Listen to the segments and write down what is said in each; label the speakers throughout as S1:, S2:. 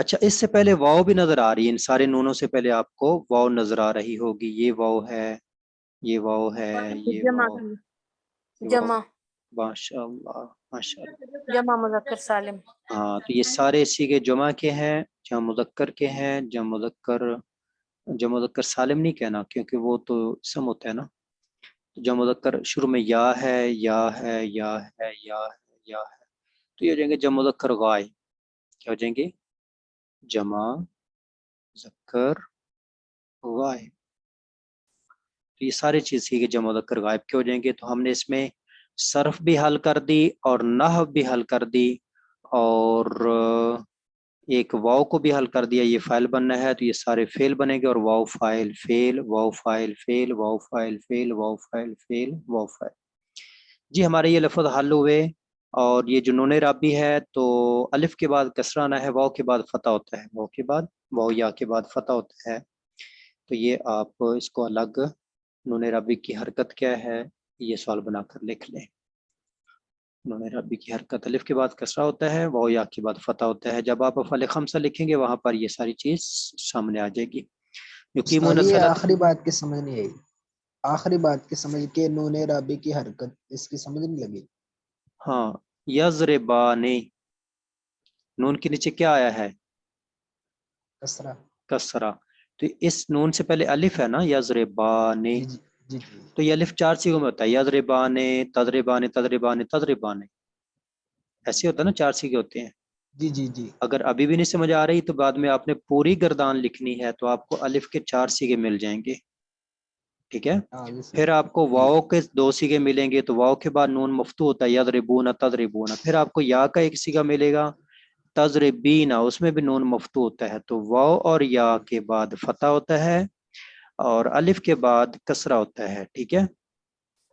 S1: اچھا اس سے پہلے واو بھی نظر آ رہی ہے، ان سارے نونوں سے پہلے آپ کو واو نظر آ رہی ہوگی، یہ واو ہے، یہ واو ہے، یہ
S2: جمع
S1: واو، یہ واو،
S2: جمع
S1: ماشاء اللہ ماشاء اللہ۔
S2: جمع مذکر سالم۔
S1: ہاں تو یہ سارے سیغے جمع کے ہیں، جمع مذکر کے ہیں، جمع مذکر سالم نہیں کہنا کیونکہ وہ تو اسم ہوتا ہے نا، جمع مذکر شروع میں یا ہے، یا ہے، یا ہے، یا ہے، یا ہے، تو یہ ہو جائیں گے جمع مذکر غائب، کیا ہو جائیں گے؟ جمع مذکر غائب۔ تو یہ ساری چیز سیکھے جمع مذکر غائب کے ہو جائیں گے، تو ہم نے اس میں صرف بھی حل کر دی اور نحو بھی حل کر دی، اور ایک واو کو بھی حل کر دیا، یہ فائل بننا ہے تو یہ سارے فعل بنے گے، اور واو فائل فعل، واو فائل فعل، واو فائل فعل، واو فائل فعل، واو فائل۔ جی ہمارے یہ لفظ حل ہوئے، اور یہ جو نون رابی ہے تو الف کے بعد کسرہ آنا ہے، واو کے بعد فتح ہوتا ہے، واو کے بعد، واو یا کے بعد فتح ہوتا ہے، تو یہ آپ اس کو الگ نون رابی کی حرکت کیا ہے یہ سوال بنا کر لکھ لیں۔ نون رابی کی حرکت الف کے بعد کسرہ ہوتا ہے، واو یا کے بعد فتح ہوتا ہے، جب آپ افعال خمسہ لکھیں گے وہاں پر یہ ساری چیز سامنے آ جائے گی۔ یقیمون
S3: استاد یہ
S1: الصلاۃ،
S3: آخری بات کی سمجھ نہیں آئی، آخری بات کی سمجھ کے نون رابی کی حرکت اس کی سمجھ نہیں لگی۔
S1: ہاں یضربانی، نون کے نیچے کیا آیا ہے؟
S3: کسرہ۔
S1: کسرہ، تو اس نون سے پہلے الف ہے نا، یضربانی،
S3: جی جی جی جی
S1: تو یہ الف 4 سیغوں میں ہوتا ہے، یضربانے، تضربانے، تضربانے، تضربانے، ایسے ہوتا ہے نا، 4 سیغے ہوتے ہیں۔
S3: جی جی جی
S1: اگر ابھی بھی نہیں سمجھ آ رہی تو بعد میں آپ نے پوری گردان لکھنی ہے تو آپ کو الف کے 4 سیغے مل جائیں گے، ٹھیک ہے؟
S3: ہاں
S1: پھر آپ کو
S3: جی
S1: واو کے 2 سیغے ملیں گے، تو واو کے بعد نون مفتوح ہوتا ہے، یضربون تضربون، پھر آپ کو یا کا ایک سیغہ ملے گا تضربین، اس میں بھی نون مفتوح ہوتا ہے، تو واو اور یا کے بعد فتح ہوتا ہے اور الف کے بعد کسرہ ہوتا ہے، ٹھیک ہے؟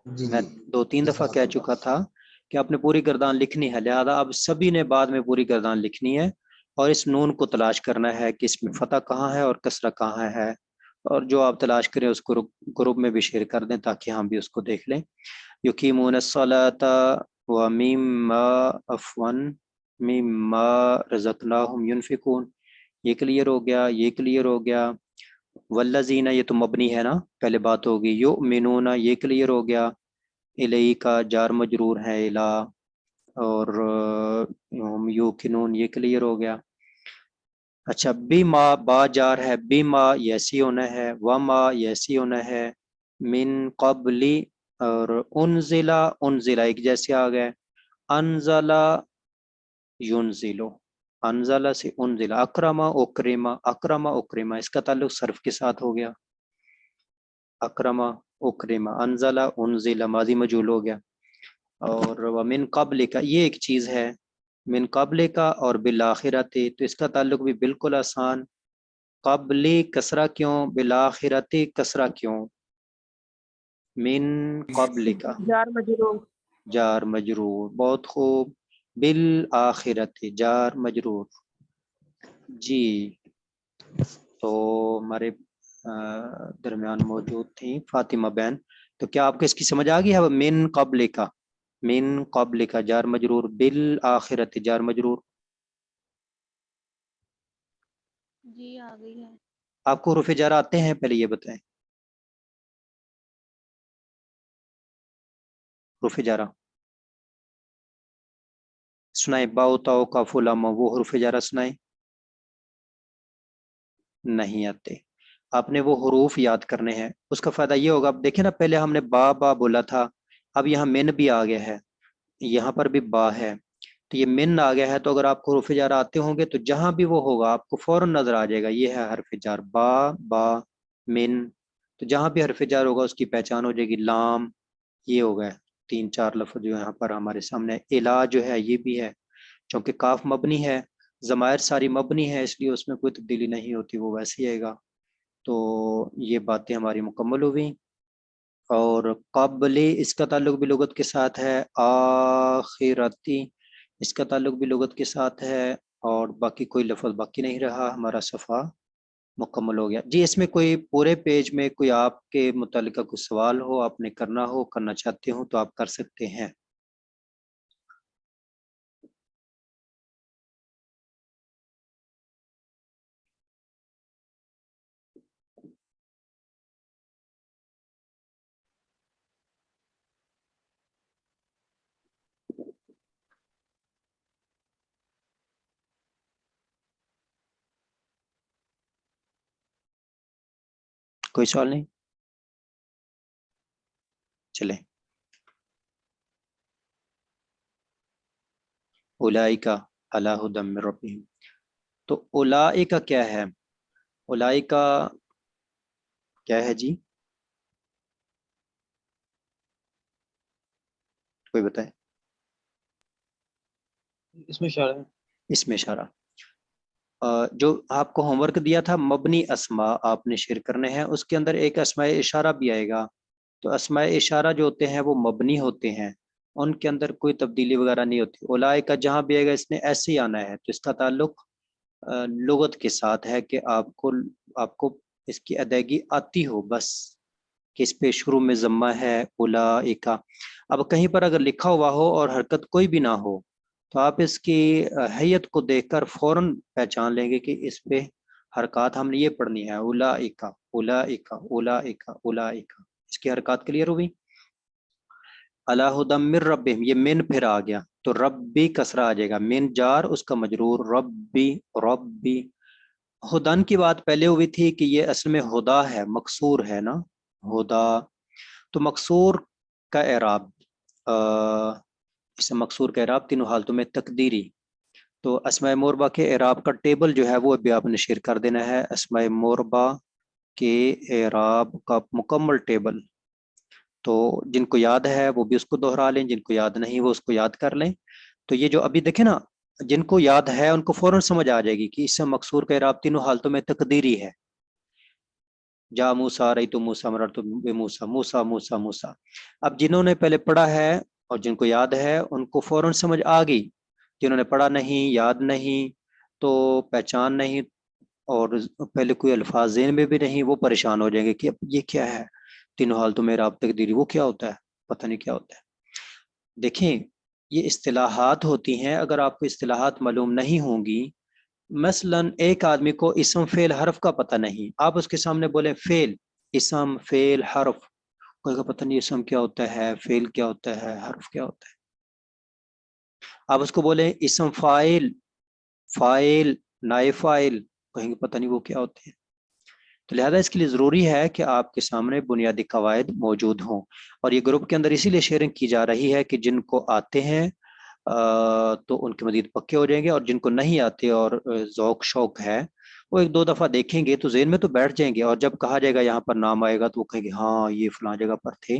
S3: جی
S1: میں
S3: جی
S1: 2-3 دفعہ
S3: جزاک
S1: کہہ
S3: اللہ۔
S1: چکا تھا کہ آپ نے پوری گردان لکھنی ہے، لہذا اب سبھی نے بعد میں پوری گردان لکھنی ہے، اور اس نون کو تلاش کرنا ہے کہ اس میں فتح کہاں ہے اور کسرہ کہاں ہے، اور جو آپ تلاش کریں اس کو گروپ میں بھی شیئر کر دیں تاکہ ہم بھی اس کو دیکھ لیں۔ یقیمون الصلاۃ ومما عفوا مما رزقناہم ینفقون، یہ کلیئر ہو گیا، یہ کلیئر ہو گیا۔ والذین، یہ تو مبنی ہے نا، پہلے بات ہوگی، یؤمنون، یہ کلیئر ہو گیا۔ الی کا جار مجرور ہے الا، اور ہم یوقنون، یہ کلیئر ہو گیا۔ اچھا بما، با جار ہے، بما یسی ہونا ہے، وما یسی ہونا ہے، من قبلی، اور انزلہ، انزلہ ایک جیسے آ گئے، انزلہ ینزلو، انزلہ سے انزلہ، اکرما اکرما، اکرما اکرما، اس کا تعلق صرف کے ساتھ ہو گیا، اکرما اکرما، انزلہ انزلہ ماضی مجهول ہو گیا، اور ومن قبل کا یہ ایک چیز ہے، من قبل کا اور بالآخرت، تو اس کا تعلق بھی بالکل آسان، قبلی کسرہ کیوں، بالآخرت کسرہ کیوں، من قبل کا
S2: جار مجرور۔
S1: جار مجرور، بہت خوب، بالآخرت جار مجرور۔ جی تو ہمارے درمیان موجود تھیں فاطمہ بہن، تو کیا آپ کو اس کی سمجھ آ گئی ہے؟ من قبل کا، من قبل کا جار مجرور، بالآخرت جار مجرور،
S2: جی آ گئی ہے۔
S1: آپ کو حروف جار آتے ہیں؟ پہلے یہ بتائیں، حروف جارہ سنائیں، باؤ تاؤ کاف لام، وہ حروف جارہ سنائیں، نہیں آتے۔ آپ نے وہ حروف یاد کرنے ہیں، اس کا فائدہ یہ ہوگا، اب دیکھیں نا پہلے ہم نے با با بولا تھا، اب یہاں من بھی آ گیا ہے، یہاں پر بھی با ہے، تو یہ من آ گیا ہے، تو اگر آپ کو حروف جار آتے ہوں گے تو جہاں بھی وہ ہوگا آپ کو فوراً نظر آ جائے گا، یہ ہے حرف جار، با با من، تو جہاں بھی حرف جار ہوگا اس کی پہچان ہو جائے گی، لام، یہ ہو گئے 3-4 لفظ جو یہاں پر ہمارے سامنے، الا جو ہے یہ بھی ہے، چونکہ کاف مبنی ہے، ضمائر ساری مبنی ہے، اس لیے اس میں کوئی تبدیلی نہیں ہوتی، وہ ویسے ہی آئے گا۔ تو یہ باتیں ہماری مکمل ہوئی، اور قبل اس کا تعلق بھی لغت کے ساتھ ہے، آخرتی اس کا تعلق بھی لغت کے ساتھ ہے، اور باقی کوئی لفظ باقی نہیں رہا، ہمارا صفحہ مکمل ہو گیا۔ جی اس میں کوئی پورے پیج میں کوئی آپ کے متعلقہ کوئی سوال ہو، آپ نے کرنا ہو، کرنا چاہتے ہو تو آپ کر سکتے ہیں۔ کوئی سوال نہیں؟ چلیں. اولئک علی ھدی من ربہم. تو اولئک کیا ہے؟ اولئک کیا ہے جی؟ کوئی بتائے.
S3: اس میں اشارہ ہے.
S1: اس میں اشارہ. جو آپ کو ہوم ورک دیا تھا مبنی اسماء آپ نے شیئر کرنے ہیں، اس کے اندر ایک اسماء اشارہ بھی آئے گا. تو اسماء اشارہ جو ہوتے ہیں وہ مبنی ہوتے ہیں، ان کے اندر کوئی تبدیلی وغیرہ نہیں ہوتی. اولئک جہاں بھی آئے گا اس نے ایسے ہی آنا ہے. تو اس کا تعلق لغت کے ساتھ ہے کہ آپ کو اس کی ادائیگی آتی ہو، بس کہ اس پہ شروع میں ضمہ ہے اولئک. اب کہیں پر اگر لکھا ہوا ہو اور حرکت کوئی بھی نہ ہو تو آپ اس کی حیت کو دیکھ کر فوراً پہچان لیں گے کہ اس پہ حرکات ہم نے یہ پڑھنی ہے، اولئک اولئک اولئک اولئک. اس کی حرکات کلیئر ہوئی. علی ھدی من ربہم، یہ من پھر آ گیا تو ربی کسرہ آ جائے گا. من جار اس کا مجرور ربی ربی. ہدن کی بات پہلے ہوئی تھی کہ یہ اصل میں ہدا ہے، مکسور ہے نا، ہدا. تو مکسور کا اعراب، اس مکسور کا اعراب تینوں حالتوں میں تقدیری. تو اسماء موربہ کے اعراب کا ٹیبل جو ہے وہ ابھی آپ نے شیئر کر دینا ہے. اسماء موربہ کے اعراب کا مکمل ٹیبل. تو جن کو یاد ہے وہ بھی اس کو دہرا لیں، جن کو یاد نہیں وہ اس کو یاد کر لیں. تو یہ جو ابھی دیکھیں نا، جن کو یاد ہے ان کو فوراً سمجھ آ جائے گی کہ اس سے مقصور کا اعراب تینوں حالتوں میں تقدیری ہے. جا موسیٰ رأیت موسیٰ مررت بموسیٰ موسیٰ موسیٰ موسیٰ. اب جنہوں نے پہلے پڑھا ہے اور جن کو یاد ہے ان کو فوراً سمجھ آ گئی. جنہوں نے پڑھا نہیں، یاد نہیں، تو پہچان نہیں، اور پہلے کوئی الفاظ ذہن میں بھی نہیں، وہ پریشان ہو جائیں گے کہ اب یہ کیا ہے تینوں حالتوں میں اعراب تقدیری، وہ کیا ہوتا ہے، پتہ نہیں کیا ہوتا ہے. دیکھیں یہ اصطلاحات ہوتی ہیں، اگر آپ کو اصطلاحات معلوم نہیں ہوں گی، مثلا ایک آدمی کو اسم فعل حرف کا پتہ نہیں، آپ اس کے سامنے بولیں فعل، اسم فعل حرف، کوئی کا پتہ نہیں اسم کیا ہوتا ہے، فعل کیا ہوتا ہے، حرف کیا ہوتا ہے. آپ اس کو بولیں اسم فاعل، فاعل، نائب فاعل، کہیں گے پتہ نہیں وہ کیا ہوتے ہیں. تو لہذا اس کے لیے ضروری ہے کہ آپ کے سامنے بنیادی قواعد موجود ہوں. اور یہ گروپ کے اندر اسی لیے شیئرنگ کی جا رہی ہے کہ جن کو آتے ہیں تو ان کے مزید پکے ہو جائیں گے، اور جن کو نہیں آتے اور ذوق شوق ہے وہ ایک دو دفعہ دیکھیں گے تو ذہن میں تو بیٹھ جائیں گے، اور جب کہا جائے گا یہاں پر نام آئے گا تو وہ کہیں گے ہاں یہ فلاں جگہ پر تھے.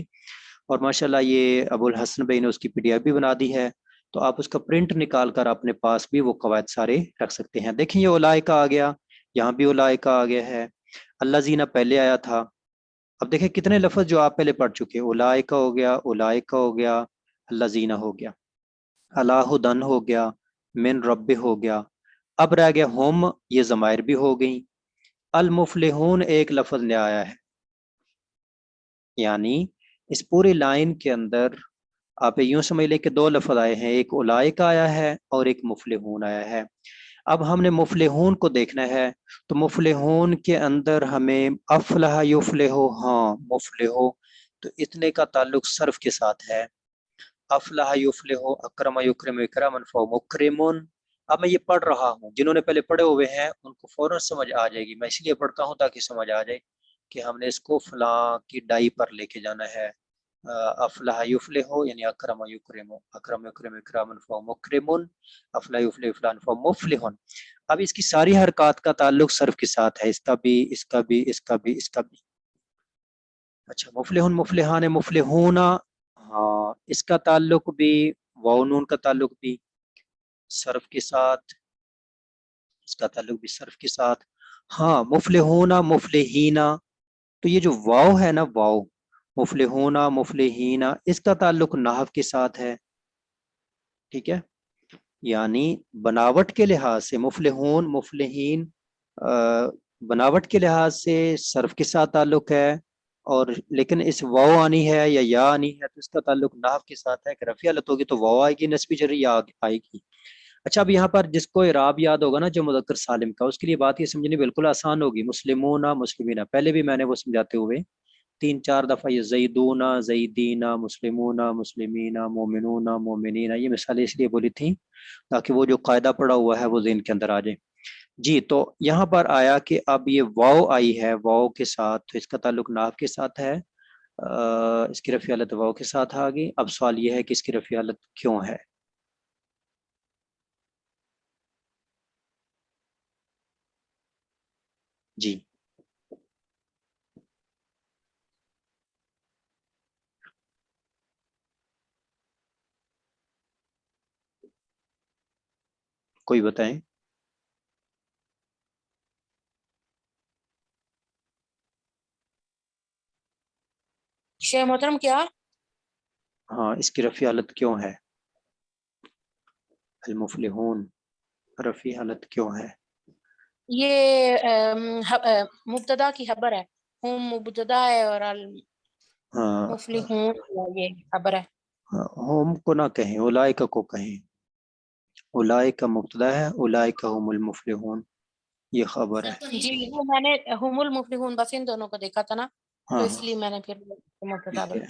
S1: اور ماشاءاللہ یہ ابو الحسن بھائی نے اس کی PDF بھی بنا دی ہے، تو آپ اس کا پرنٹ نکال کر اپنے پاس بھی وہ قواعد سارے رکھ سکتے ہیں. دیکھیں یہ اولئک آ گیا، یہاں بھی اولئک آ گیا ہے. اللہ زینہ پہلے آیا تھا. اب دیکھیں کتنے لفظ جو آپ پہلے پڑھ چکے، اولئک ہو گیا، اولئک ہو گیا، اللہ زینہ ہو گیا، اللہ ہدن ہو گیا، من رب ہو گیا. اب رہ گیا ہم، یہ ضمائر بھی ہو گئیں. المفلحون ایک لفظ نیا آیا ہے، یعنی اس پوری لائن کے اندر آپ یوں سمجھ لیں کہ دو لفظ آئے ہیں، ایک اولئک آیا ہے اور ایک مفلحون آیا ہے. اب ہم نے مفلحون کو دیکھنا ہے، تو مفلحون کے اندر ہمیں افلح یفلح، ہاں مفلح، تو اتنے کا تعلق صرف کے ساتھ ہے. افلح یفلح، اکرم یکرم اکراما فہو مکرم. اب میں یہ پڑھ رہا ہوں، جنہوں نے پہلے پڑھے ہوئے ہیں ان کو فوراً سمجھ آ جائے گی. میں اس لیے پڑھتا ہوں تاکہ سمجھ آ جائے کہ ہم نے اس کو فلاں کی ڈائی پر لے کے جانا ہے. افلح یفلح یعنی اکرم یکرم، اکرم یکرم اکراما فہو مکرم، افلح یفلح فلان فہو مفلح. اب اس کی ساری حرکات کا تعلق صرف کے ساتھ ہے، اس کا بھی، اس کا بھی، اس کا بھی، اس کا بھی. اچھا مفلحون، مفلحان، مفلحون، ہاں اس کا تعلق بھی، واو نون کا تعلق بھی صرف کے ساتھ، اس کا تعلق بھی صرف کے ساتھ. ہاں مفلحون مفلحین، تو یہ جو واو ہے نا، واو مفلحون مفلحین، اس کا تعلق نحو کے ساتھ ہے. ٹھیک ہے، یعنی بناوٹ کے لحاظ سے مفلحون مفلحین بناوٹ کے لحاظ سے صرف کے ساتھ تعلق ہے، اور لیکن اس واو آنی ہے یا یا آنی ہے تو اس کا تعلق نحو کے ساتھ ہے کہ رفع حالت ہوگی تو واو آئے گی، نسبی جری یا آئے گی. اچھا اب یہاں پر جس کو اعراب یاد ہوگا نا جو مذکر سالم کا، اس کے لیے بات یہ سمجھنی بالکل آسان ہوگی. مسلمون مسلمین، پہلے بھی میں نے وہ سمجھاتے ہوئے 3-4 دفعہ یہ زیدون زیدین، مسلمون مسلمین، مومنون مومنین، یہ مثالیں اس لیے بولی تھیں تاکہ وہ جو قاعدہ پڑا ہوا ہے وہ ذہن کے اندر آ جائے. جی تو یہاں پر آیا کہ اب یہ واو آئی ہے واو کے ساتھ، تو اس کا تعلق ناف کے ساتھ ہے، اس کی رفع حالت واو کے ساتھ آ گئی. اب سوال یہ ہے کہ اس کی رفع حالت کیوں ہے؟ جی کوئی بتائیں.
S2: شیخ محترم کیا؟
S1: ہاں اس کی رفع حالت کیوں ہے؟ المفلحون رفع حالت کیوں ہے؟
S2: یہ مبتدا کی خبر ہے، ہم مبتدا ہے اور
S1: ہاں
S2: المفلحون یہ خبر ہے.
S1: ہوم کو نہ کہیں، اولئک کو کہیں. اولئک مبتدا ہے، اولئک هم المفلحون یہ خبر ہے.
S2: جی وہ میں نے ہم المفلحون بس ان دونوں کو دیکھا تھا نا، تو
S1: ہاں
S2: اس لیے میں نے پھر مبتدا
S1: ٹھیک ہے.
S2: بولا.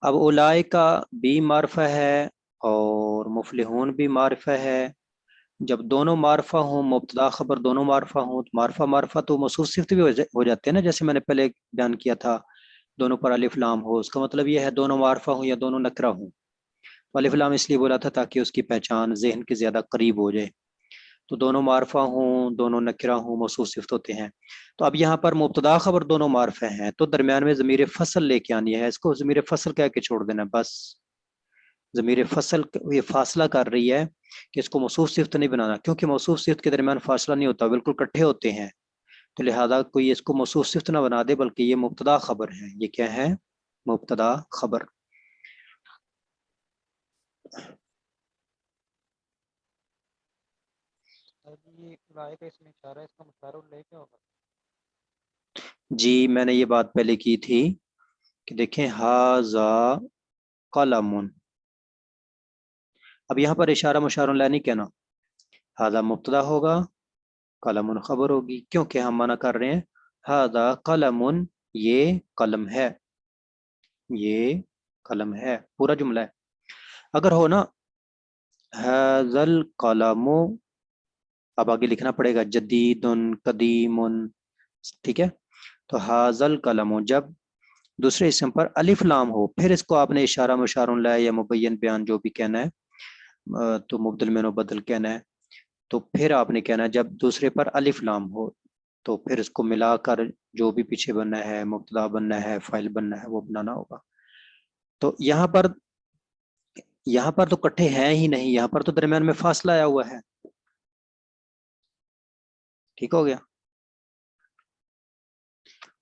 S1: اب اولئک بھی معرفہ ہے اور مفلحون بھی معرفہ ہے. جب دونوں معرفہ ہوں، مبتدا خبر دونوں معرفہ ہوں، تو معرفہ معرفہ تو موصوف صفت بھی ہو جاتے ہیں نا، جیسے میں نے پہلے بیان کیا تھا دونوں پر الف لام ہو، اس کا مطلب یہ ہے دونوں معرفہ ہوں یا دونوں نکرہ ہوں. الف لام اس لیے بولا تھا تاکہ اس کی پہچان ذہن کے زیادہ قریب ہو جائے. تو دونوں معرفہ ہوں دونوں نکرہ ہوں موصوف صفت ہوتے ہیں. تو اب یہاں پر مبتدا خبر دونوں معرفہ ہیں تو درمیان میں ضمیر فصل لے کے آنی ہے، اس کو ضمیر فصل کہہ کے چھوڑ دینا بس. ضمیر فصل یہ فاصلہ کر رہی ہے کہ اس کو موصوف صفت نہیں بنانا، کیونکہ موصوف صفت کے درمیان فاصلہ نہیں ہوتا، بالکل اکٹھے ہوتے ہیں. تو لہذا کوئی اس کو موصوف صفت نہ بنا دے، بلکہ یہ مبتدا خبر ہے. یہ کیا ہے؟ مبتدا خبر. جی میں نے یہ بات پہلے کی تھی کہ دیکھیں ھذا قلم. اب یہاں پر اشارہ مشار الیہ نہیں کہنا، ھذا مبتدا ہوگا قلم خبر ہوگی، کیونکہ ہم منع کر رہے ہیں ھذا قلم، یہ قلم ہے، یہ قلم ہے، پورا جملہ ہے. اگر ہو نا ھذا القلم، اب آگے لکھنا پڑے گا جدید قدیم، ٹھیک ہے. تو ھذا القلم جب دوسرے اسم پر الف لام ہو، پھر اس کو آپ نے اشارہ مشار الیہ یا مبین بیان جو بھی کہنا ہے، تو مبدل منو بدل کہنا ہے. تو پھر آپ نے کہنا ہے جب دوسرے پر الف لام ہو تو پھر اس کو ملا کر جو بھی پیچھے بننا ہے، مبتدا بننا ہے، فاعل بننا ہے، وہ بنانا ہوگا. تو یہاں پر تو کٹھے ہیں ہی نہیں، یہاں پر تو درمیان میں فاصلہ آیا ہوا ہے. ٹھیک ہو گیا.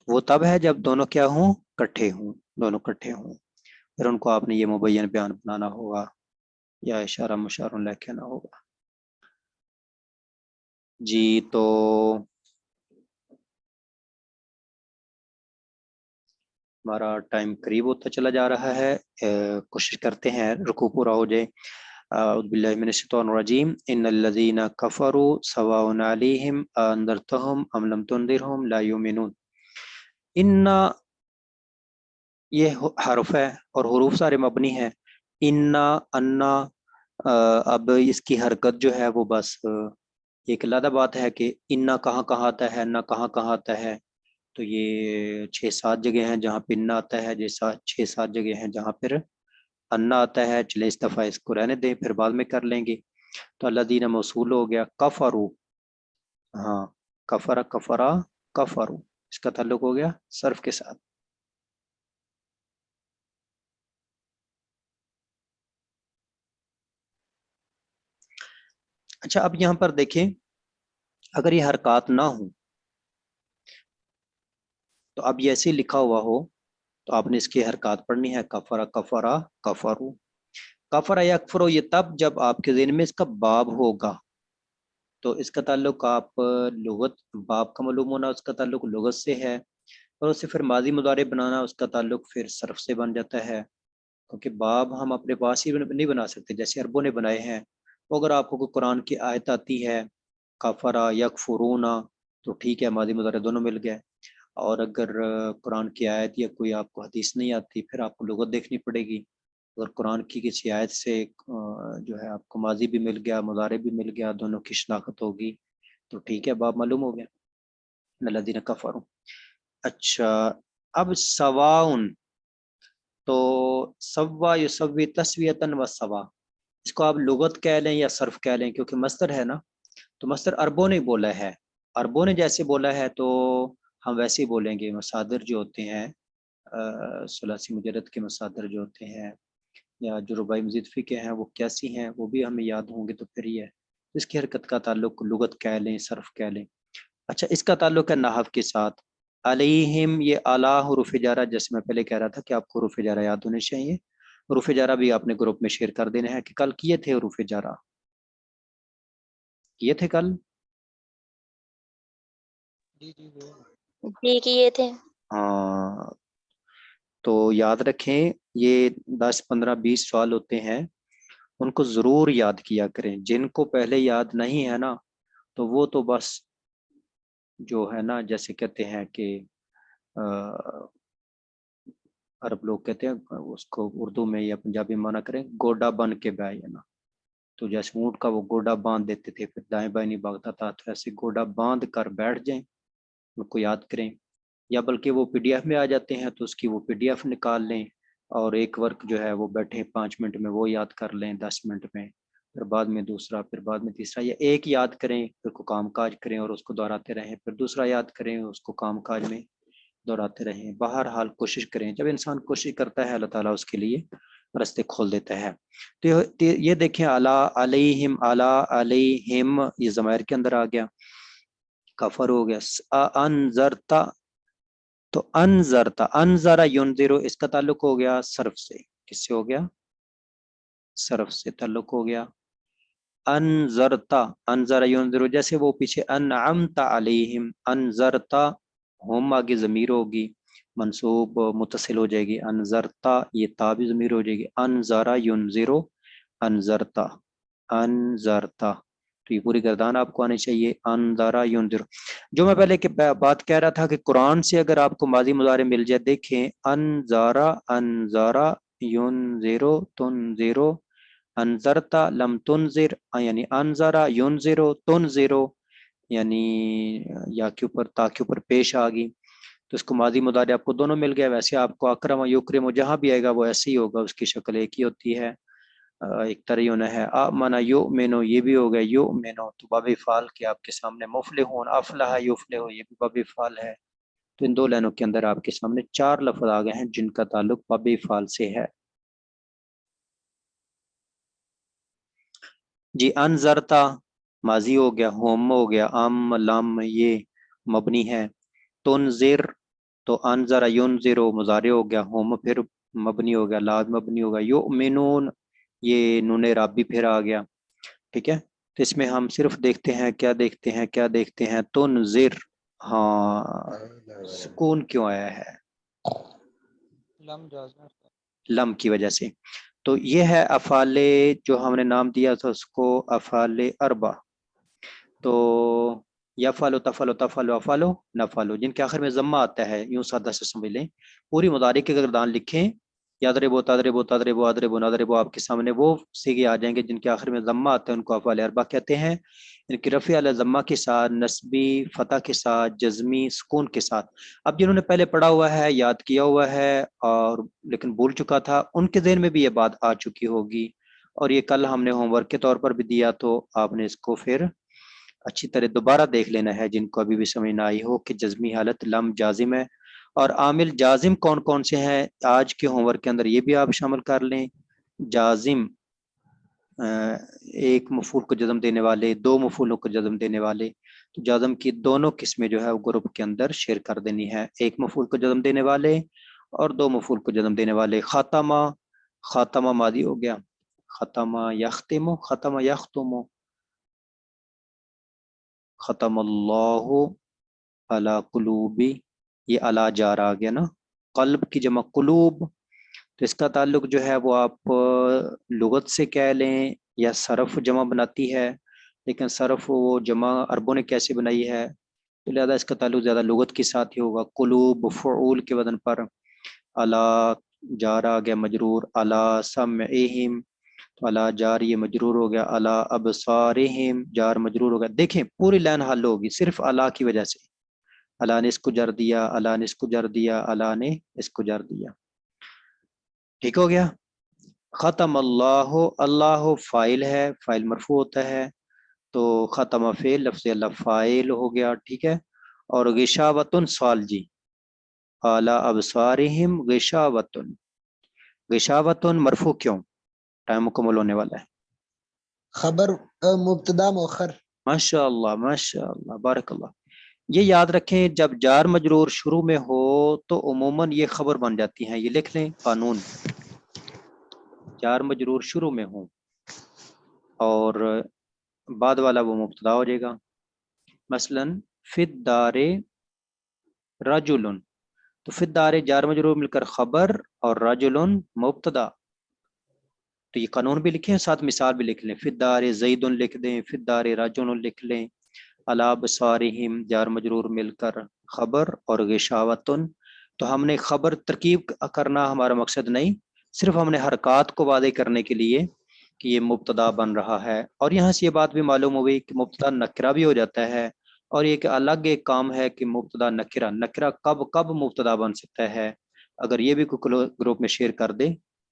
S1: وہ تب ہے جب دونوں کیا ہوں؟ کٹھے ہوں، دونوں کٹھے ہوں. پھر ان کو آپ نے یہ مبین بیان بنانا ہوگا یا اشارہ مشار الیہ کہنا ہوگا. جی تو ہمارا ٹائم قریب ہوتا چلا جا رہا ہے، کوشش کرتے ہیں رکوع پورا ہو جائے. اعوذ باللہ من الشیطان الرجیم ان الذین کفروا سواء علیہم انذرتهم ام لم تنذرهم لا یؤمنون. ان یہ حرف ہے اور حروف سارے مبنی ہیں. انا انا، اب اس کی حرکت جو ہے وہ بس ایک علیحدہ بات ہے کہ انا کہاں کہاں آتا ہے، نہ کہاں کہاں آتا ہے. تو یہ 6-7 جگہ ہیں جہاں پہ انا آتا ہے، جیسا 6-7 جگہ ہیں جہاں پھر انا آتا ہے. چلے اس دفعہ اس کو رہنے دیں، پھر بعد میں کر لیں گے. تو اللہ دین موصول ہو گیا. کفرو، ہاں کفرا کفرا کفرو، اس کا تعلق ہو گیا صرف کے ساتھ. اچھا اب یہاں پر دیکھیں اگر یہ حرکات نہ ہوں تو اب یہ ایسے لکھا ہوا ہو تو آپ نے اس کی حرکات پڑھنی ہے. کفرا کفرا کفرو. کفر یکفرو یہ تب جب آپ کے ذہن میں اس کا باب ہوگا، تو اس کا تعلق آپ لغت، باب کا معلوم ہونا اس کا تعلق لغت سے ہے، اور اسے پھر ماضی مضارع بنانا اس کا تعلق پھر صرف سے بن جاتا ہے. کیونکہ باب ہم اپنے پاس ہی نہیں بنا سکتے جیسے عربوں نے بنائے ہیں. تو اگر آپ کو کوئی قرآن کی آیت آتی ہے کفرا یکفرونا تو ٹھیک ہے، ماضی مضارع دونوں مل گئے. اور اگر قرآن کی آیت یا کوئی آپ کو حدیث نہیں آتی پھر آپ کو لغت دیکھنی پڑے گی. اگر قرآن کی کسی آیت سے جو ہے آپ کو ماضی بھی مل گیا، مضارع بھی مل گیا، دونوں کی شناخت ہوگی تو ٹھیک ہے، باب معلوم ہو گیا، الذین کفروا۔ اچھا اب سواؤن، تو سوا یسوی تسویتاً و سوا، اس کو آپ لغت کہہ لیں یا صرف کہہ لیں، کیونکہ مصدر ہے نا، تو مصدر عربوں نے بولا ہے، عربوں نے جیسے بولا ہے تو ہم ویسے ہی بولیں گے۔ مصادر جو ہوتے ہیں ثلاثی مجرد کے مصادر جو ہوتے ہیں یا جو رباعی مزید فی کے ہیں وہ کیسی ہیں وہ بھی ہمیں یاد ہوں گے، تو پھر یہ اس کی حرکت کا تعلق لغت کہہ لیں صرف کہہ لیں۔ اچھا اس کا تعلق ہے نحو کے ساتھ۔ علیہم، یہ اعلیٰ حروف جارہ، جیسے میں پہلے کہہ رہا تھا کہ آپ کو حروف جارہ یاد ہونے چاہیے، حروف جارہ بھی آپ نے گروپ میں شیئر کر دینے ہیں کہ کل کیے تھے حروف جارہ، کیے تھے کل؟
S4: جی کیے تھے۔
S1: ہاں تو یاد رکھیں، یہ 10 15 20 سوال ہوتے ہیں، ان کو ضرور یاد کیا کریں۔ جن کو پہلے یاد نہیں ہے نا تو وہ تو بس جو ہے نا جیسے کہتے ہیں کہ عرب لوگ کہتے ہیں اس کو اردو میں یا پنجابی میں معنی کریں گوڈا بن کے بیٹھ جانا، تو جیسے اونٹ کا وہ گوڈا باندھ دیتے تھے پھر دائیں بائیں نہیں بھاگتا تھا، تو ایسے گوڈا باندھ کر بیٹھ جائیں، ان کو یاد کریں، یا بلکہ وہ پی ڈی ایف میں آ جاتے ہیں تو اس کی وہ پی ڈی ایف نکال لیں اور ایک ورک جو ہے وہ بیٹھے 5 منٹ میں وہ یاد کر لیں، 10 منٹ میں، پھر بعد میں دوسرا، پھر بعد میں تیسرا، یا ایک یاد کریں پھر کو کام کاج کریں اور اس کو دہراتے رہیں، پھر دوسرا یاد کریں اس کو کام کاج میں دہراتے رہیں۔ بہرحال کوشش کریں، جب انسان کوشش کرتا ہے اللہ تعالیٰ اس کے لیے رستے کھول دیتا ہے۔ تو یہ دیکھیں اعلیٰ علیہم، اعلیٰ علیہم یہ ضمائر کے اندر آ گیا، کفر ہو گیا۔ انذرتا، تو انذرتا، انذر ینذر اس کا تعلق ہو گیا صرف سے، کس سے ہو گیا؟ صرف سے تعلق ہو گیا۔ انذرتا، انذر ینذر، جیسے وہ پیچھے انعمت علیہم، انذرتا ہم آگے ضمیر ہوگی منصوب متصل ہو جائے گی، انذرتا یہ تا بھی ضمیر ہو جائے گی، انذر ینذر، انذرتا، انذرتا، تو یہ پوری گردان آپ کو آنی چاہیے، انذر ینذر۔ جو میں پہلے بات کہہ رہا تھا کہ قرآن سے اگر آپ کو ماضی مضارع مل جائے، دیکھیں انذر، انذر ینذر، تنذر، انذرتا لم تنذر، یعنی انذر ینذر تنذر، یعنی یا کے اوپر تا کے اوپر پیش آ گئی، تو اس کو ماضی مضارع آپ کو دونوں مل گیا۔ ویسے آپ کو اکرم و یکرم جہاں بھی آئے گا وہ ایسے ہی ہوگا، اس کی شکل ایک ہی ہوتی ہے، ایک طرح ہونا ہے۔ آمنا یؤمنو یہ بھی ہو گیا یؤمنو، تو باب فعال کے آپ کے سامنے مفلحون، افلح یفلح یہ بھی باب فعال ہے، تو ان 2 لائنوں کے اندر آپ کے سامنے 4 لفظ آ گئے ہیں جن کا تعلق باب فعال سے ہے۔ جی انذرتا ماضی ہو گیا، ہوم ہو گیا، ام لام یہ مبنی ہے، تنذر تو انذر ینذر مضارع ہو گیا، ہوم پھر مبنی ہو گیا، لام مبنی ہو گیا، یؤمنون یہ نون رابی پھر آ گیا، ٹھیک ہے۔ تو اس میں ہم صرف دیکھتے ہیں کیا دیکھتے ہیں، کیا دیکھتے ہیں، تنذر، ہاں سکون کیوں آیا ہے؟ لم کی وجہ سے۔ تو یہ ہے افعال جو ہم نے نام دیا تھا اس کو افعال اربع، تو یفعل تفعل تفعل افعل نفعل، جن کے آخر میں ضمہ آتا ہے، یوں سادہ سے سمجھ لیں، پوری مضارع کے گردان لکھیں، یضرب تضرب تضرب اضرب نضرب، آپ کے سامنے وہ صیغے آ جائیں گے جن کے آخر میں ضمہ آتا ہے، ان کو افعال اربع کہتے ہیں۔ ان کی رفع علی ضمہ کے ساتھ، نصبی فتح کے ساتھ، جزمی سکون کے ساتھ۔ اب جنہوں نے پہلے پڑھا ہوا ہے، یاد کیا ہوا ہے اور لیکن بھول چکا تھا، ان کے ذہن میں بھی یہ بات آ چکی ہوگی، اور یہ کل ہم نے ہوم ورک کے طور پر بھی دیا، تو آپ نے اس کو پھر اچھی طرح دوبارہ دیکھ لینا ہے جن کو ابھی بھی سمجھ نہ آئی ہو کہ جزمی حالت لم جازم ہے، اور عامل جازم کون کون سے ہیں آج کے ہوم ورک کے اندر یہ بھی آپ شامل کر لیں۔ جازم ایک مفعول کو جزم دینے والے، 2 مفعولوں کو جزم دینے والے، تو جازم کی دونوں قسمیں جو ہے وہ گروپ کے اندر شیئر کر دینی ہے، ایک مفعول کو جزم دینے والے اور 2 مفعول کو جزم دینے والے۔ خاتمہ، خاتمہ ماضی ہو گیا، ختمہ یختم، ختمہ یختم، ختم اللہ علی قلوبی، یہ علی جار آ گیا نا، قلب کی جمع قلوب، تو اس کا تعلق جو ہے وہ آپ لغت سے کہہ لیں یا صرف جمع بناتی ہے، لیکن صرف وہ جمع عربوں نے کیسے بنائی ہے تو لہذا اس کا تعلق زیادہ لغت کے ساتھ ہی ہوگا۔ قلوب فعول کے وزن پر، علی جار آ گیا مجرور، علی سمعہم، تو علی جار یہ مجرور ہو گیا، علی ابصارہم جار مجرور ہو گیا. دیکھیں پوری لائن حل ہوگی صرف علی کی وجہ سے. علی نے اس کو جر دیا، علی نے اس کو جر دیا، علی نے اس کو جر دیا. ٹھیک ہو گیا. ختم اللہ، اللہ فائل ہے، فائل مرفوع ہوتا ہے، تو ختم فعل، لفظ اللہ فائل ہو گیا. ٹھیک ہے. اور غشاوتن سوال جی، اعلی ابصارہم غشاوتن، غشاوتن مرفوع کیوں؟ ٹائم مکمل ہونے والا ہے.
S3: خبر مبتدا مؤخر.
S1: ماشاء اللہ ماشاء اللہ بارک اللہ. یہ یاد رکھیں جب جار مجرور شروع میں ہو تو عموماً یہ خبر بن جاتی ہیں. یہ لکھ لیں قانون، جار مجرور شروع میں ہوں اور بعد والا وہ مبتدا ہو جائے گا. مثلا فی الدار رجل، تو فی الدار جار مجرور مل کر خبر اور رجل مبتدا. تو یہ قانون بھی لکھیں، ساتھ مثال بھی لکھ لیں. فی الدار زید لکھ دیں، فی الدار رجل لکھ لیں. علی ابصارہم جار مجرور مل کر خبر اور غشاوتن. تو ہم نے خبر ترکیب کرنا ہمارا مقصد نہیں، صرف ہم نے حرکات کو واضح کرنے کے لیے کہ یہ مبتدا بن رہا ہے. اور یہاں سے یہ بات بھی معلوم ہوئی کہ مبتدا نکرہ بھی ہو جاتا ہے، اور یہ کہ الگ ایک کام ہے کہ مبتدا نکرہ، نکرہ کب مبتدا بن سکتا ہے. اگر یہ بھی کوئی گروپ میں شیئر کر دے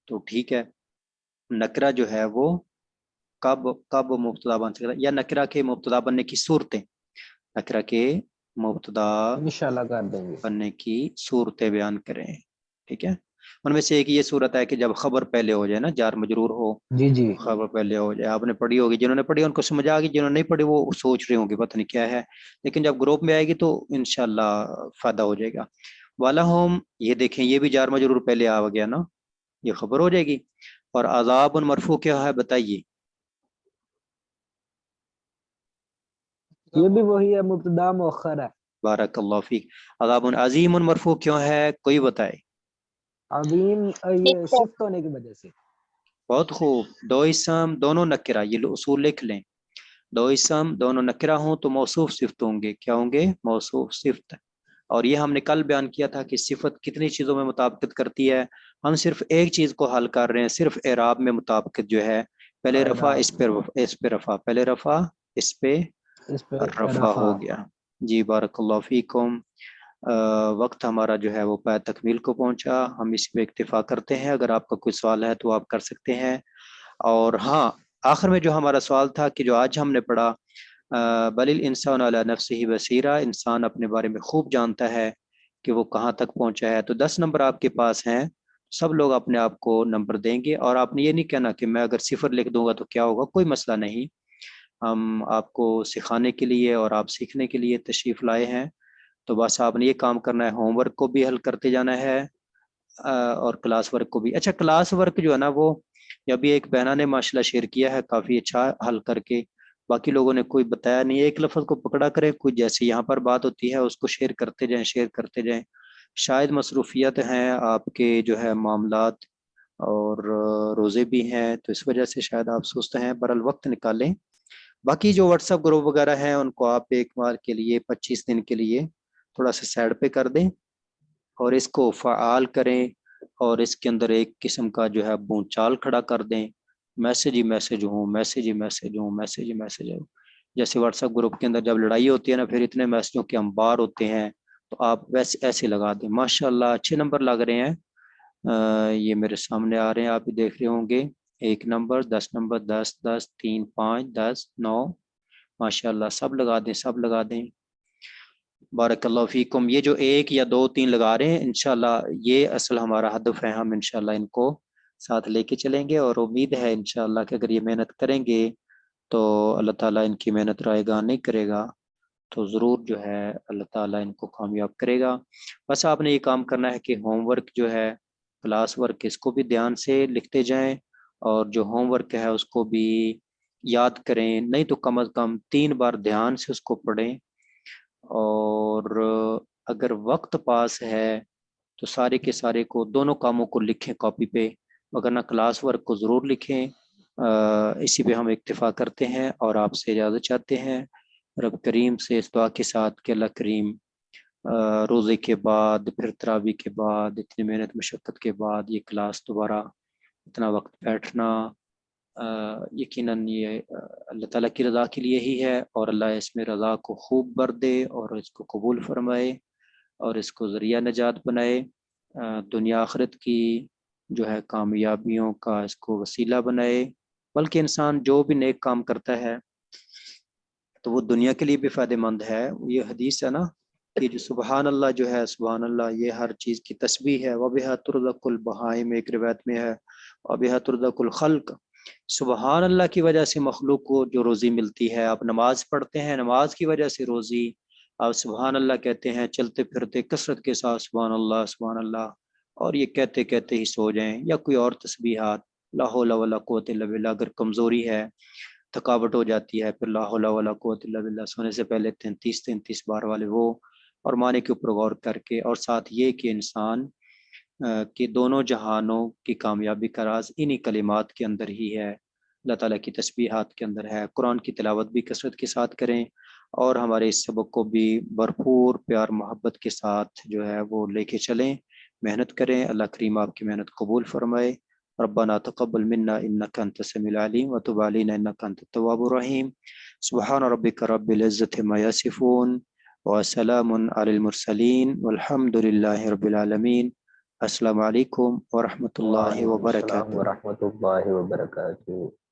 S1: تو ٹھیک ہے. نکرہ جو ہے وہ کب مبتدا بن سکتا ہے، یا نکرہ کے مبتدا بننے کی صورتیں، نکرہ کے مبتدا
S3: انشاءاللہ کر دیں گے.
S1: بننے کی صورتیں بیان کریں. ٹھیک ہے. ان میں سے ایک یہ صورت ہے کہ جب خبر پہلے ہو جائے نا، جار مجرور ہو،
S3: جی جی
S1: خبر پہلے ہو جائے. آپ نے پڑھی ہوگی، جنہوں نے پڑھی ان کو سمجھ آ گئی، جنہوں نے نہیں پڑھی وہ سوچ رہے ہوں گے پتہ نہیں کیا ہے. لیکن جب گروپ میں آئے گی تو انشاءاللہ فائدہ ہو جائے گا. وَلَهُمْ، یہ دیکھیں یہ بھی جار مجرور پہلے آ گیا نا، یہ خبر ہو جائے گی. اور عذاب مرفوع کیا ہے بتائیے؟
S3: یہ بھی وہی ہے، مبتدا مؤخر ہے.
S1: بارک اللہ فیک. عذاب عظیم مرفوع کیوں ہے کوئی بتائے؟
S3: عظیم یہ شفت ہونے کی وجہ سے.
S1: بہت خوب. دو اسم دونوں نکرہ، یہ اصول لکھ لیں. دو اسم دونوں نکرہ ہوں تو موصوف صفت ہوں گے. کیا ہوں گے؟ موصوف صفت. اور یہ ہم نے کل بیان کیا تھا کہ صفت کتنی چیزوں میں مطابقت کرتی ہے. ہم صرف ایک چیز کو حل کر رہے ہیں، صرف اعراب میں مطابقت جو ہے. پہلے رفع اس پہ رفع، پہلے رفع اس پہ
S3: اس پہ
S1: رفع
S3: رفع.
S1: ہو گیا. جی بارک اللہ فیکم. وقت ہمارا جو ہے وہ پائے تکمیل کو پہنچا، ہم اس پہ اکتفا کرتے ہیں. اگر آپ کا کوئی سوال ہے تو آپ کر سکتے ہیں. اور ہاں، آخر میں جو ہمارا سوال تھا کہ جو آج ہم نے پڑھا، بل الانسان علی نفسہ بصیرہ، انسان اپنے بارے میں خوب جانتا ہے کہ وہ کہاں تک پہنچا ہے. تو 10 نمبر آپ کے پاس ہیں، سب لوگ اپنے آپ کو نمبر دیں گے. اور آپ نے یہ نہیں کہنا کہ میں اگر 0 لکھ دوں گا تو کیا ہوگا، کوئی مسئلہ نہیں. ہم آپ کو سکھانے کے لیے اور آپ سیکھنے کے لیے تشریف لائے ہیں. تو بس آپ نے یہ کام کرنا ہے، ہوم ورک کو بھی حل کرتے جانا ہے اور کلاس ورک کو بھی. اچھا کلاس ورک جو ہے نا، وہ ابھی ایک بہنا نے ماشاءاللہ شیئر کیا ہے کافی اچھا حل کر کے، باقی لوگوں نے کوئی بتایا نہیں. ایک لفظ کو پکڑا کرے، کوئی جیسے یہاں پر بات ہوتی ہے اس کو شیئر کرتے جائیں، شیئر کرتے جائیں. شاید مصروفیت ہیں آپ کے جو ہے معاملات، اور روزے بھی ہیں، تو اس وجہ سے شاید آپ سست ہیں. برال وقت نکالیں. باقی جو واٹس ایپ گروپ وغیرہ ہیں ان کو آپ ایک ماہ کے لیے 25 دن کے لیے تھوڑا سا سائڈ پہ کر دیں اور اس کو فعال کریں، اور اس کے اندر ایک قسم کا جو ہے بونچال کھڑا کر دیں. میسج ہی میسج ہوں، میسج ہی میسج ہوں، میسج ہی میسج ہوں. جیسے واٹس ایپ گروپ کے اندر جب لڑائی ہوتی ہے نا، پھر اتنے میسجوں کے انبار ہوتے ہیں، تو آپ ویسے ایسے لگا دیں. ماشاءاللہ اچھے نمبر لگ رہے ہیں. یہ میرے سامنے آ رہے ہیں، آپ بھی دیکھ رہے ہوں گے. 1 نمبر، 10 نمبر، 10 10 3 5 10 9. ماشاءاللہ سب لگا دیں، سب لگا دیں. بارک اللہ فیکم. یہ جو 1 یا 2 3 لگا رہے ہیں، انشاءاللہ یہ اصل ہمارا ہدف ہے. ہم انشاءاللہ ان کو ساتھ لے کے چلیں گے، اور امید ہے انشاءاللہ کہ اگر یہ محنت کریں گے تو اللہ تعالیٰ ان کی محنت رائے گاہ نہیں کرے گا، تو ضرور جو ہے اللہ تعالیٰ ان کو کامیاب کرے گا. بس آپ نے یہ کام کرنا ہے کہ ہوم ورک جو ہے، کلاس ورک، اس کو بھی دھیان سے لکھتے جائیں، اور جو ہوم ورک ہے اس کو بھی یاد کریں. نہیں تو کم از کم 3 بار دھیان سے اس کو پڑھیں. اور اگر وقت پاس ہے تو سارے کے سارے کو، دونوں کاموں کو لکھیں کاپی پہ، وگرنہ کلاس ورک کو ضرور لکھیں. اسی پہ ہم اکتفا کرتے ہیں اور آپ سے اجازت چاہتے ہیں رب کریم سے اس دعا کے ساتھ کہ اللہ کریم روزے کے بعد، پھر تراویح کے بعد، اتنی محنت مشقت کے بعد یہ کلاس دوبارہ اتنا وقت بیٹھنا یقیناً یہ اللہ تعالیٰ کی رضا کے لیے ہی ہے، اور اللہ اس میں رضا کو خوب بر دے اور اس کو قبول فرمائے اور اس کو ذریعہ نجات بنائے، دنیا آخرت کی جو ہے کامیابیوں کا اس کو وسیلہ بنائے۔ بلکہ انسان جو بھی نیک کام کرتا ہے تو وہ دنیا کے لیے بھی فائدہ مند ہے۔ یہ حدیث ہے نا کہ جو سبحان اللہ جو ہے، سبحان اللہ یہ ہر چیز کی تسبیح ہے۔ وَبِهَا تُرْزَقُ الْبَهَائِمُ، ایک روایت میں ہے وَبِهَا تُرْزَقُ الْخَلْقُ، سبحان اللہ کی وجہ سے مخلوق کو جو روزی ملتی ہے۔ آپ نماز پڑھتے ہیں، نماز کی وجہ سے روزی، آپ سبحان اللہ کہتے ہیں چلتے پھرتے کثرت کے ساتھ سبحان اللہ سبحان اللہ، اور یہ کہتے کہتے ہی سو جائیں، یا کوئی اور تسبیحات، لا حول ولا قوت الا باللہ، اگر کمزوری ہے تھکاوٹ ہو جاتی ہے پھر لا حول ولا قوت الا باللہ سونے سے پہلے 33 بار والے وہ، اور معنی کے اوپر غور کر کے، اور ساتھ یہ کہ انسان کہ دونوں جہانوں کی کامیابی کا راز انہی کلمات کے اندر ہی ہے، اللہ تعالیٰ کی تسبیحات کے اندر ہے۔ قرآن کی تلاوت بھی کثرت کے ساتھ کریں، اور ہمارے اس سبق کو بھی بھرپور پیار محبت کے ساتھ جو ہے وہ لے کے چلیں، محنت کریں۔ اللہ کریم آپ کی محنت قبول فرمائے۔ ربنا تقبل منا انك انت السميع العليم وتب علينا انك انت التواب الرحيم۔ سبحان ربك رب العزة ما يصفون وسلام على المرسلين والحمد لله رب العالمين۔ السلام علیکم ورحمۃ اللہ
S3: وعلیکم السلام
S1: وبرکاتہ۔
S3: ورحمۃ اللہ وبرکاتہ۔